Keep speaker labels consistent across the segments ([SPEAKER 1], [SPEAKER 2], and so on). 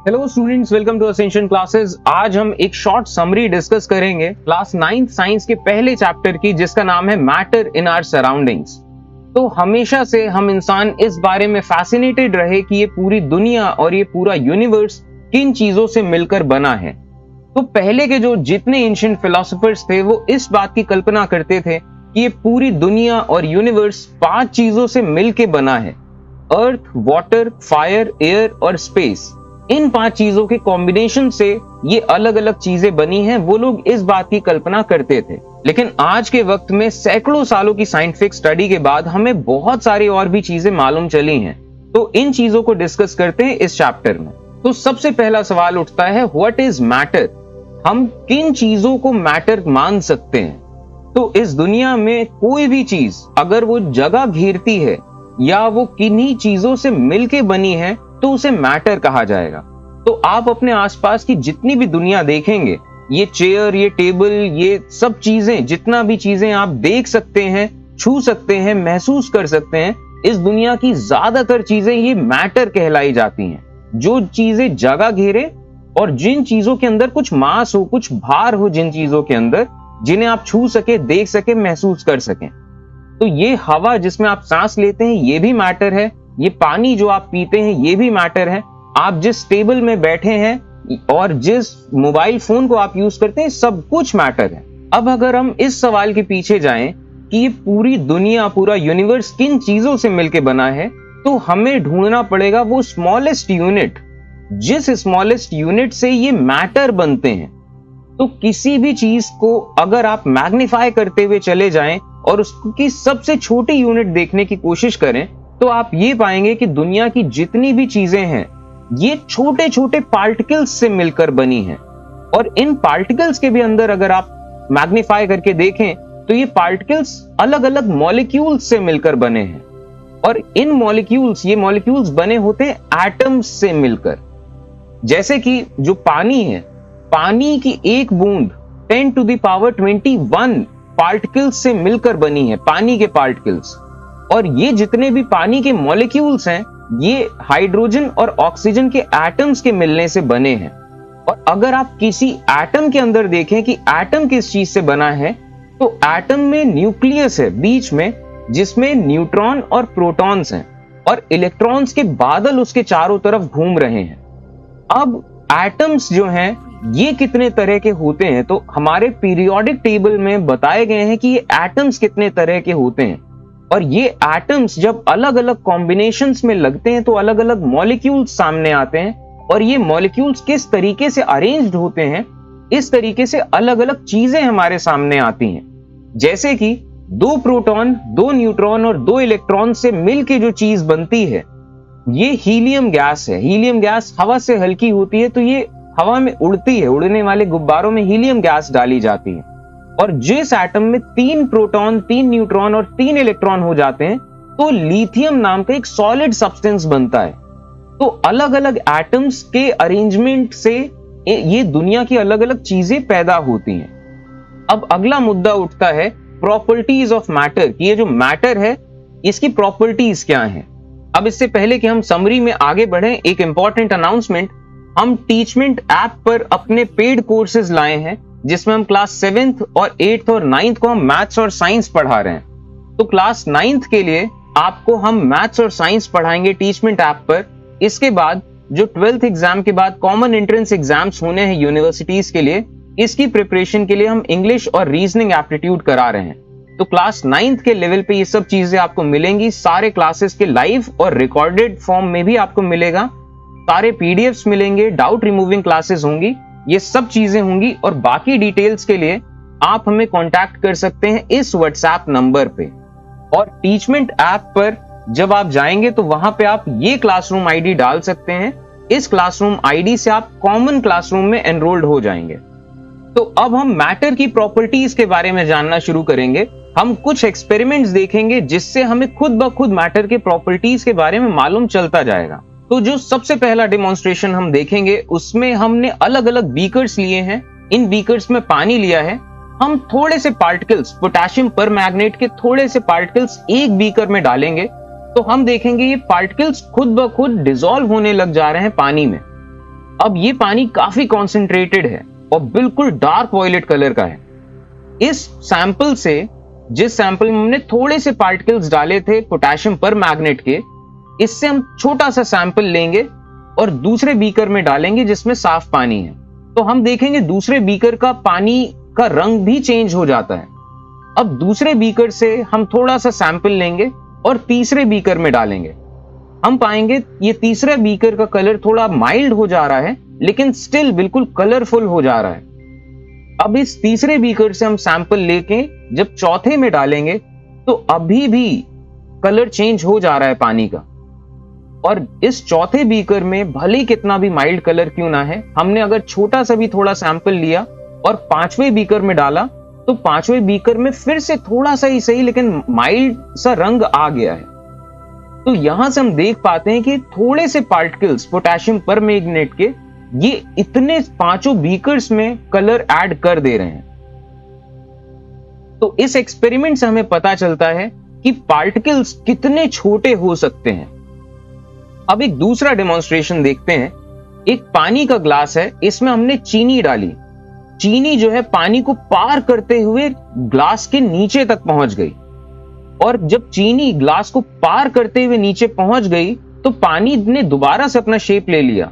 [SPEAKER 1] Hello students, welcome to Ascension classes. आज हम एक शॉर्ट समरी डिस्कस करेंगे क्लास 9th साइंस के पहले चैप्टर की, जिसका नाम है मैटर इन आवर सराउंडिंग्स। तो हमेशा से हम इंसान इस बारे में फैसिनेटेड रहे कि ये पूरी दुनिया और ये पूरा यूनिवर्स किन चीजों से मिलकर बना है। तो पहले के जो जितने एंशिएंट फिलोसोफर्स थे वो इस बात की कल्पना करते थे कि ये पूरी दुनिया और यूनिवर्स 5 चीजों से मिलके बना है: अर्थ, वाटर, फायर, एयर और स्पेस। इन 5 चीजों के कॉम्बिनेशन से ये अलग अलग चीजें बनी हैं। वो लोग इस बात की कल्पना करते थे, लेकिन आज के वक्त में सैकड़ों सालों की साइंटिफिक स्टडी के बाद हमें बहुत सारी और भी चीजें मालूम चली हैं। तो इन चीजों को डिस्कस करते हैं इस चैप्टर में। तो सबसे पहला सवाल उठता है, व्हाट इज मैटर? हम किन चीजों को मैटर मान सकते हैं? तो इस दुनिया में कोई भी चीज अगर वो जगह घेरती है या वो किन्हीं चीजों से मिलके बनी है तो उसे मैटर कहा जाएगा। तो आप अपने आसपास की जितनी भी दुनिया देखेंगे, ये चेयर, ये टेबल, ये सब चीजें, जितना भी चीजें आप देख सकते हैं, छू सकते हैं, महसूस कर सकते हैं, इस दुनिया की ज्यादातर चीजें ये मैटर कहलाई जाती हैं। जो चीजें जगह घेरे और जिन चीजों के अंदर कुछ मास हो, कुछ भार हो, जिन चीजों के अंदर जिन्हें आप छू सके, देख सके, महसूस कर सकें। तो ये हवा जिसमें आप सांस लेते हैं ये भी मैटर है, ये पानी जो आप पीते हैं ये भी मैटर है, आप जिस टेबल में बैठे हैं और जिस मोबाइल फोन को आप यूज करते हैं, सब कुछ मैटर है। अब अगर हम इस सवाल के पीछे जाएं कि ये पूरी दुनिया, पूरा यूनिवर्स किन चीजों से मिलकर बना है, तो हमें ढूंढना पड़ेगा वो स्मॉलेस्ट यूनिट, जिस स्मॉलेस्ट यूनिट से ये मैटर बनते हैं। तो किसी भी चीज को अगर आप मैग्नीफाई करते हुए चले जाएं और उसकी सबसे छोटी यूनिट देखने की कोशिश करें, तो आप ये पाएंगे कि दुनिया की जितनी भी चीजें हैं ये छोटे छोटे पार्टिकल्स से मिलकर बनी हैं। और इन पार्टिकल्स के भी अंदर अगर आप मैग्नीफाई करके देखें तो ये पार्टिकल्स अलग अलग मॉलिक्यूल्स से मिलकर बने हैं। और इन मॉलिक्यूल्स, ये मॉलिक्यूल्स बने होते हैं एटम्स से मिलकर। जैसे कि जो पानी है, पानी की एक बूंद 10 to the power 21 पार्टिकल्स से मिलकर बनी है, पानी के पार्टिकल्स। और ये जितने भी पानी के मॉलिक्यूल्स हैं ये हाइड्रोजन और ऑक्सीजन के एटम्स के मिलने से बने हैं। और अगर आप किसी एटम के अंदर देखें कि एटम किस चीज से बना है, तो एटम में न्यूक्लियस है बीच में, जिसमें न्यूट्रॉन और प्रोटॉन्स हैं और इलेक्ट्रॉन्स के बादल उसके चारों तरफ घूम रहे हैं। अब एटम्स जो हैं ये कितने तरह के होते हैं, तो हमारे पीरियोडिक टेबल में बताए गए हैं कि ये एटम्स कितने तरह के होते हैं। और ये एटम्स जब अलग अलग कॉम्बिनेशंस में लगते हैं तो अलग अलग मॉलिक्यूल्स सामने आते हैं। और ये मॉलिक्यूल्स किस तरीके से अरेंज्ड होते हैं, इस तरीके से अलग अलग चीजें हमारे सामने आती हैं। जैसे कि 2 प्रोटॉन, 2 न्यूट्रॉन और 2 इलेक्ट्रॉन से मिलके जो चीज बनती है ये हीलियम गैस है। हीलियम गैस हवा से हल्की होती है तो ये हवा में उड़ती है, उड़ने वाले गुब्बारों में हीलियम गैस डाली जाती है। और जिस एटम में 3 प्रोटॉन, 3 न्यूट्रॉन और 3 इलेक्ट्रॉन हो जाते हैं तो लिथियम नाम का एक सॉलिड सब्सटेंस बनता है। तो अलग अलग एटम्स के अरेंजमेंट से ये दुनिया की अलग अलग चीजें पैदा होती हैं। अब अगला मुद्दा उठता है प्रॉपर्टीज ऑफ मैटर, कि ये जो मैटर है इसकी प्रॉपर्टीज क्या हैं। अब इससे पहले कि हम समरी में आगे बढ़ें, एक इंपॉर्टेंट अनाउंसमेंट, हम टीचमेंट ऐप पर अपने पेड कोर्सेज लाए हैं जिसमें हम क्लास 7th और 8th और 9th को हम मैथ्स और साइंस पढ़ा रहे हैं। तो क्लास 9th के लिए आपको हम मैथ्स और साइंस पढ़ाएंगे टीचमेंट ऐप पर। इसके बाद जो 12th एग्जाम के बाद कॉमन एंट्रेंस एग्जाम्स होने हैं यूनिवर्सिटीज के लिए, इसकी प्रिपरेशन के लिए हम इंग्लिश और रीजनिंग एप्टीट्यूड करा रहे हैं। तो क्लास 9th के लेवल पे ये सब चीजें आपको मिलेंगी। सारे क्लासेस के लाइव और रिकॉर्डेड फॉर्म में भी आपको मिलेगा, सारे पीडीएफ्स मिलेंगे, डाउट रिमूविंग क्लासेस होंगी, ये सब चीजें होंगी। और बाकी डिटेल्स के लिए आप हमें कांटेक्ट कर सकते हैं इस व्हाट्सएप नंबर पे। और टीचमेंट ऐप पर जब आप जाएंगे तो वहां पे आप ये क्लासरूम आईडी डाल सकते हैं। इस क्लासरूम आईडी से आप कॉमन क्लासरूम में एनरोल्ड हो जाएंगे। तो अब हम मैटर की प्रॉपर्टीज के बारे में जानना शुरू करेंगे। हम कुछ एक्सपेरिमेंट्स देखेंगे जिससे हमें खुद ब खुद मैटर के प्रॉपर्टीज के बारे में मालूम चलता जाएगा। तो जो सबसे पहला डेमोन्स्ट्रेशन हम देखेंगे उसमें हमने अलग अलग बीकर्स लिए हैं। इन बीकर्स में पानी लिया है। हम थोड़े से पार्टिकल्स, पोटेशियम परमैंगनेट के थोड़े से पार्टिकल्स एक बीकर में डालेंगे तो हम देखेंगे ये पार्टिकल्स खुद ब खुद डिसॉल्व होने लग जा रहे हैं पानी में। अब ये पानी काफी कॉन्सेंट्रेटेड है और बिल्कुल डार्क वॉयलेट कलर का है। इस सैंपल से, जिस सैंपल में हमने थोड़े से पार्टिकल्स डाले थे पोटेशियम परमैंगनेट के, इससे हम छोटा सा सैंपल लेंगे और दूसरे बीकर में डालेंगे जिसमें साफ पानी है। तो हम देखेंगे दूसरे बीकर का पानी का रंग भी चेंज हो जाता है। अब दूसरे बीकर से हम थोड़ा सा सैंपल लेंगे और तीसरे बीकर में डालेंगे। हम पाएंगे ये तीसरा बीकर का कलर थोड़ा माइल्ड हो जा रहा है, लेकिन स्टिल बिल्कुल कलरफुल हो जा रहा है। अब इस तीसरे बीकर से हम सैंपल लेके जब चौथे में डालेंगे तो अभी भी कलर चेंज हो जा रहा है पानी का। और इस चौथे बीकर में भले कितना भी माइल्ड कलर क्यों ना है, हमने अगर छोटा सा भी थोड़ा सैंपल लिया और पांचवें बीकर में डाला तो पांचवें बीकर में फिर से थोड़ा सा ही सही लेकिन माइल्ड सा रंग आ गया है। तो यहां से हम देख पाते हैं कि थोड़े से पार्टिकल्स पोटेशियम परमैंगनेट के ये इतने पांचों बीकर्स में कलर ऐड कर दे रहे हैं। तो इस एक्सपेरिमेंट से हमें पता चलता है कि पार्टिकल्स कितने छोटे हो सकते हैं। अब एक दूसरा डेमोन्स्ट्रेशन देखते हैं। एक पानी का ग्लास है, इसमें हमने चीनी डाली। चीनी जो है पानी को पार करते हुए ग्लास के नीचे तक पहुंच गई, और जब चीनी ग्लास को पार करते हुए नीचे पहुंच गई तो पानी ने दोबारा से अपना शेप ले लिया।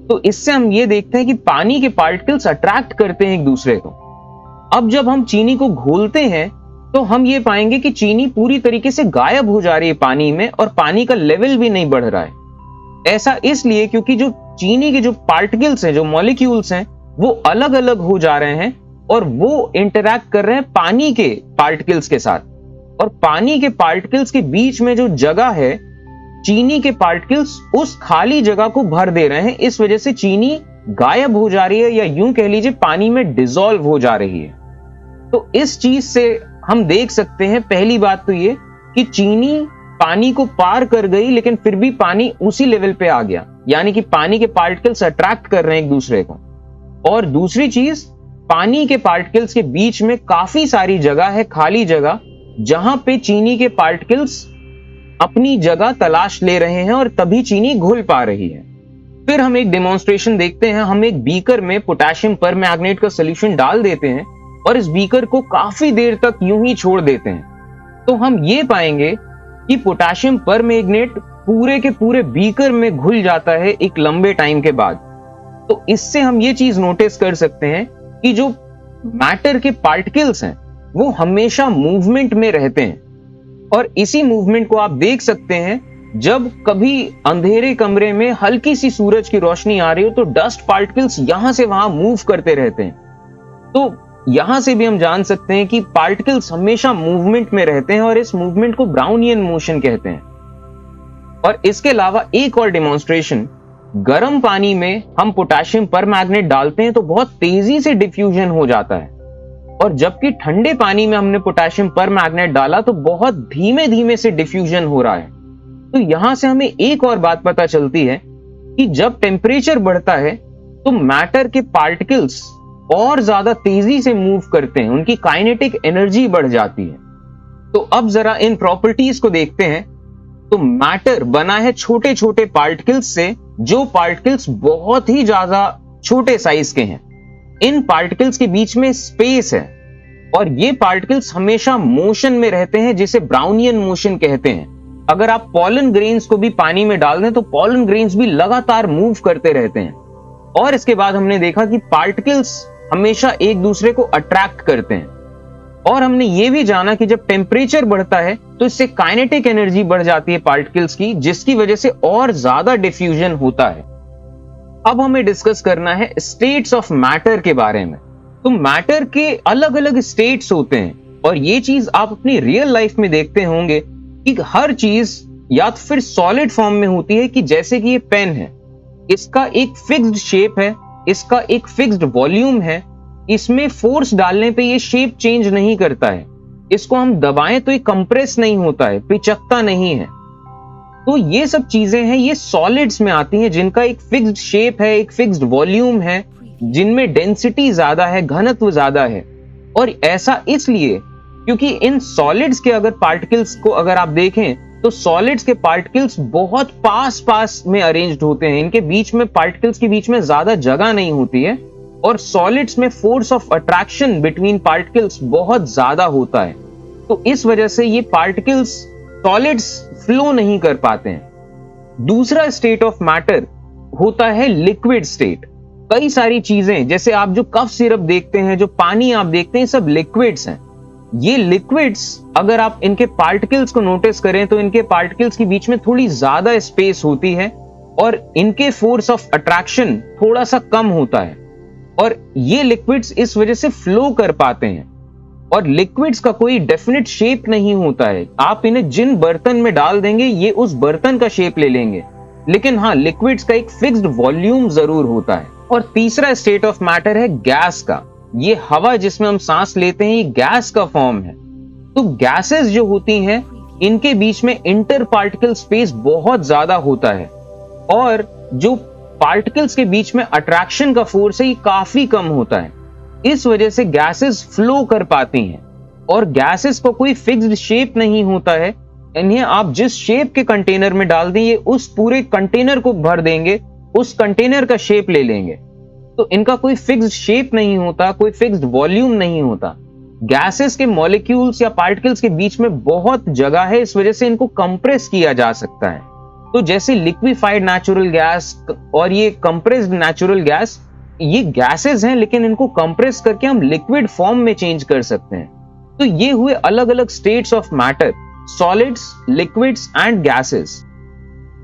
[SPEAKER 1] तो इससे हम ये देखते हैं कि पानी के पार्टिकल्स अट्रैक्ट करते हैं एक दूसरे को। अब जब हम चीनी को घोलते हैं तो हम ये पाएंगे कि चीनी पूरी तरीके से गायब हो जा रही है पानी में, और पानी का लेवल भी नहीं बढ़ रहा है। ऐसा इसलिए क्योंकि जो चीनी के जो पार्टिकल्स हैं, जो मॉलिक्यूल्स हैं, वो अलग अलग हो जा रहे हैं और वो इंटरैक्ट कर रहे हैं पानी के पार्टिकल्स के साथ। और पानी के पार्टिकल्स के बीच में जो जगह है, चीनी के पार्टिकल्स उस खाली जगह को भर दे रहे हैं। इस वजह से चीनी गायब हो जा रही है, या यूं कह लीजिए पानी में डिसॉल्व हो जा रही है। तो इस चीज से हम देख सकते हैं, पहली बात तो ये कि चीनी पानी को पार कर गई लेकिन फिर भी पानी उसी लेवल पे आ गया, यानी कि पानी के पार्टिकल्स अट्रैक्ट कर रहे हैं एक दूसरे को। और दूसरी चीज, पानी के पार्टिकल्स के बीच में काफी सारी जगह है, खाली जगह, जहां पे चीनी के पार्टिकल्स अपनी जगह तलाश ले रहे हैं और तभी चीनी घुल पा रही है। फिर हम एक डेमोन्स्ट्रेशन देखते हैं। हम एक बीकर में पोटेशियम परमैंगनेट का सॉल्यूशन डाल देते हैं और इस बीकर को काफी देर तक यूं ही छोड़ देते हैं। तो हम ये पाएंगे कि पोटेशियम परमैंगनेट पूरे के पूरे बीकर में घुल जाता है एक लंबे टाइम के बाद। तो इससे हम ये चीज नोटिस कर सकते हैं कि जो मैटर के पार्टिकल्स हैं वो हमेशा मूवमेंट में रहते हैं। और इसी मूवमेंट को आप देख सकते हैं जब कभी अंधेरे कमरे में हल्की सी सूरज की रोशनी आ रही हो तो डस्ट पार्टिकल्स यहां से वहां मूव करते रहते हैं। तो यहां से भी हम जान सकते हैं कि पार्टिकल्स हमेशा मूवमेंट में रहते हैं और इस मूवमेंट को ब्राउनियन मोशन कहते हैं। और इसके अलावा एक और डेमोन्स्ट्रेशन, गर्म पानी में हम पोटेशियम परमैंगनेट डालते हैं तो बहुत तेजी से डिफ्यूजन हो जाता है, और जबकि ठंडे पानी में हमने पोटेशियम परमैंगनेट डाला तो बहुत धीमे धीमे से डिफ्यूजन हो रहा है। तो यहां से हमें एक और बात पता चलती है कि जब टेम्परेचर बढ़ता है तो मैटर के पार्टिकल्स और ज्यादा तेजी से मूव करते हैं, उनकी काइनेटिक एनर्जी बढ़ जाती है। तो अब जरा इन प्रॉपर्टीज को देखते हैं। तो मैटर बना है छोटे छोटे पार्टिकल्स से, जो पार्टिकल्स बहुत ही ज्यादा छोटे साइज के हैं। इन पार्टिकल्स के बीच में स्पेस है और ये पार्टिकल्स हमेशा मोशन में रहते हैं, जिसे ब्राउनियन मोशन कहते हैं। अगर आप पॉलन ग्रेन्स को भी पानी में डाल दें तो पॉलन ग्रेन्स भी लगातार मूव करते रहते हैं। और इसके बाद हमने देखा कि पार्टिकल्स हमेशा एक दूसरे को अट्रैक्ट करते हैं। और हमने ये भी जाना कि जब टेम्परेचर बढ़ता है तो इससे काइनेटिक एनर्जी बढ़ जाती है पार्टिकल्स की, जिसकी वजह से और ज्यादा डिफ्यूजन होता है। अब हमें डिस्कस करना है स्टेट्स ऑफ मैटर के बारे में। तो मैटर के अलग अलग स्टेट्स होते हैं, और ये चीज आप अपनी रियल लाइफ में देखते होंगे कि हर चीज या तो फिर सॉलिड फॉर्म में होती है, कि जैसे कि ये पेन है, इसका एक फिक्स्ड शेप है, इसका एक फिक्स्ड वॉल्यूम है, इसमें फोर्स डालने पे ये शेप चेंज नहीं करता है, इसको हम दबाएं तो ये कंप्रेस नहीं होता है, पिचकता नहीं है। तो ये सब चीजें हैं, ये सॉलिड्स में आती हैं, जिनका एक फिक्स्ड शेप है, एक फिक्स्ड वॉल्यूम है, जिनमें डेंसिटी ज्यादा है, घनत्व ज्यादा है। और ऐसा इसलिए क्योंकि इन सॉलिड्स के अगर पार्टिकल्स को अगर आप देखें तो सॉलिड्स के पार्टिकल्स बहुत पास पास में अरेंज्ड होते हैं, इनके बीच में पार्टिकल्स के बीच में ज्यादा जगह नहीं होती है, और सॉलिड्स में force of attraction between particles बहुत ज्यादा होता है। तो इस वजह से ये पार्टिकल्स सॉलिड्स फ्लो नहीं कर पाते हैं। दूसरा स्टेट ऑफ मैटर होता है लिक्विड स्टेट। कई सारी चीजें, जैसे आप जो कफ सिरप देखते हैं, जो पानी आप देखते हैं, सब लिक्विड्स हैं। ये लिक्विड्स अगर आप इनके पार्टिकल्स को नोटिस करें तो इनके पार्टिकल्स के बीच में थोड़ी ज्यादा स्पेस होती है और इनके फोर्स ऑफ अट्रैक्शन थोड़ा सा कम होता है, और ये लिक्विड्स इस वजह से फ्लो कर पाते हैं। और लिक्विड्स का कोई डेफिनेट शेप नहीं होता है, आप इन्हें जिन बर्तन में डाल देंगे ये उस बर्तन का शेप ले लेंगे, लेकिन हाँ, लिक्विड्स का एक फिक्स्ड वॉल्यूम जरूर होता है। और तीसरा स्टेट ऑफ मैटर है गैस का। ये हवा जिसमें हम सांस लेते हैं, ये गैस का फॉर्म है। तो गैसेस जो होती हैं, इनके बीच में इंटर पार्टिकल स्पेस बहुत ज्यादा होता है, और जो पार्टिकल्स के बीच में अट्रैक्शन का फोर्स है ये काफी कम होता है। इस वजह से गैसेस फ्लो कर पाती हैं, और गैसेस को कोई फिक्स्ड शेप नहीं होता है। इन्हें आप जिस शेप के कंटेनर में डाल दें, ये उस पूरे कंटेनर को भर देंगे, उस कंटेनर का शेप ले लेंगे। तो इनका कोई फिक्स्ड शेप नहीं होता, कोई फिक्स्ड वॉल्यूम नहीं होता। गैसेस के मॉलिक्यूल्स या पार्टिकल्स के बीच में बहुत जगह है, इस वजह से इनको कंप्रेस किया जा सकता है। तो जैसे लिक्विफाइड नेचुरल गैस और ये कंप्रेस्ड नेचुरल गैस, ये गैसेस हैं, लेकिन इनको कंप्रेस करके हम लिक्विड फॉर्म में चेंज कर सकते हैं। तो ये हुए अलग अलग states of matter, solids, liquids and gases.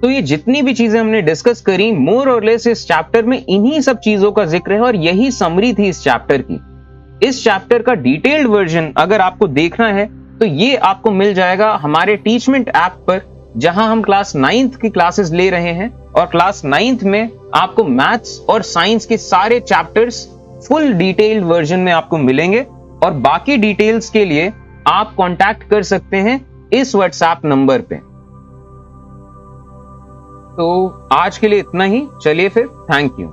[SPEAKER 1] तो ये जितनी भी चीजें हमने डिस्कस करी, मोर और लेस इस चैप्टर में इन्हीं सब चीजों का जिक्र है, और यही समरी थी इस चैप्टर की। इस चैप्टर का डिटेल्ड वर्जन अगर आपको देखना है तो ये आपको मिल जाएगा हमारे टीचमेंट ऐप पर, जहां हम क्लास 9th की क्लासेस ले रहे हैं, और क्लास 9th में आपको मैथ्स और साइंस के सारे चैप्टर्स फुल डिटेल्ड वर्जन में आपको मिलेंगे। और बाकी डिटेल्स के लिए आप कांटेक्ट कर सकते हैं इस व्हाट्सएप नंबर पे। तो आज के लिए इतना ही, चलिए फिर, थैंक यू।